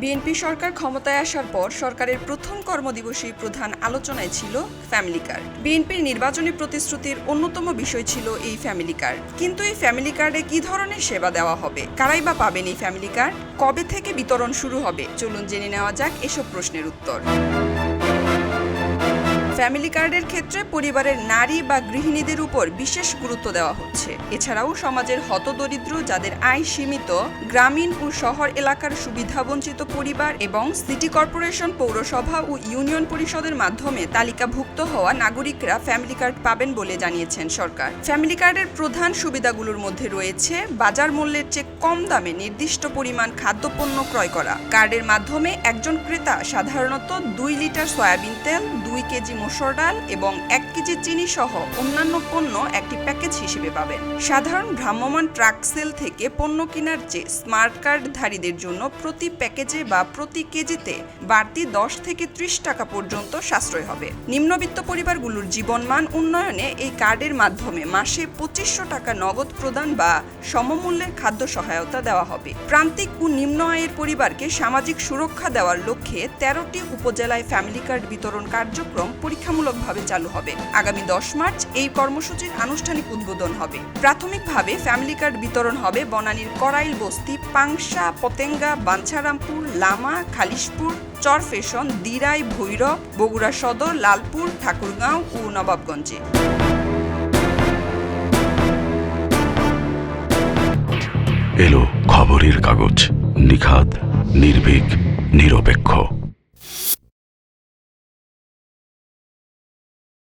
BNP সরকার ক্ষমতায় আসার পর সরকারের প্রথম কর্মদিবসেই প্রধান আলোচনায় ছিল ফ্যামিলি কার্ড। বিএনপির নির্বাচনী প্রতিশ্রুতির অন্যতম বিষয় ছিল এই ফ্যামিলি কার্ড। কিন্তু এই ফ্যামিলি কার্ডে কি ধরনের সেবা দেওয়া হবে, কারাই বা পাবেন এই ফ্যামিলি কার্ড, কবে থেকে বিতরণ শুরু হবে, চলুন জেনে নেওয়া যাক এসব প্রশ্নের উত্তর। ফ্যামিলি কার্ডের ক্ষেত্রে পরিবারের নারী বা গৃহিণীদের উপর বিশেষ গুরুত্ব দেওয়া হচ্ছে। এছাড়াও সমাজের হতদরিদ্র, যাদের আয় সীমিত, গ্রামীণ ও শহর এলাকার সুবিধাবঞ্চিত পরিবার এবং সিটি কর্পোরেশন, পৌরসভা ও ইউনিয়ন পরিষদের মাধ্যমে তালিকাভুক্ত হওয়া নাগরিকরা ফ্যামিলি কার্ড পাবেন বলে জানিয়েছেন সরকার। ফ্যামিলি কার্ডের প্রধান সুবিধাগুলোর মধ্যে রয়েছে বাজার মূল্যের চেয়ে কম দামে নির্দিষ্ট পরিমাণ খাদ্যপণ্য ক্রয় করা। কার্ডের মাধ্যমে একজন ক্রেতা সাধারণত 2 লিটার সয়াবিন তেল, 2 কেজি মসুর ডাল এবং 1 কেজি চিনি সহ অন্যান্য পণ্য একটি প্যাকেজ হিসেবে পাবেন। সাধারণ ভ্রাম্যমাণ ট্রাক সেল থেকে পণ্য কেনার চেয়ে স্মার্ট কার্ডধারীদের জন্য প্রতি প্যাকেজে বা প্রতি কেজিতে বাড়তি 10 থেকে 30 টাকা পর্যন্ত সাশ্রয় হবে। নিম্নবিত্ত পরিবারগুলোর জীবনমান উন্নয়নে এই কার্ডের মাধ্যমে মাসে 2500 টাকা নগদ প্রদান বা সমমূল্যের খাদ্য সহায়তা দেওয়া হবে। প্রান্তিক ও নিম্ন আয়ের পরিবারকে সামাজিক সুরক্ষা দেওয়ার লক্ষ্যে 13টি উপজেলায় ফ্যামিলি কার্ড বিতরণ কার্যক্রম পরীক্ষামূলকভাবে চালু হবে। আগামী 10 মার্চ এই কর্মসূচির আনুষ্ঠানিক উদ্বোধন হবে। প্রাথমিকভাবে ফ্যামিলি কার্ড বিতরণ হবে বনানীর করাইল বস্তি, পাংশা, পতেঙ্গা, বাঞ্ছারামপুর, লামা, খালিশপুর, চরফেশন, দিরাই, ভৈরব, বগুড়া সদর, লালপুর, ঠাকুরগাঁও ও নবাবগঞ্জে। এলো খবরের কাগজ, নিখাদ, নির্ভীক, নিরপেক্ষ।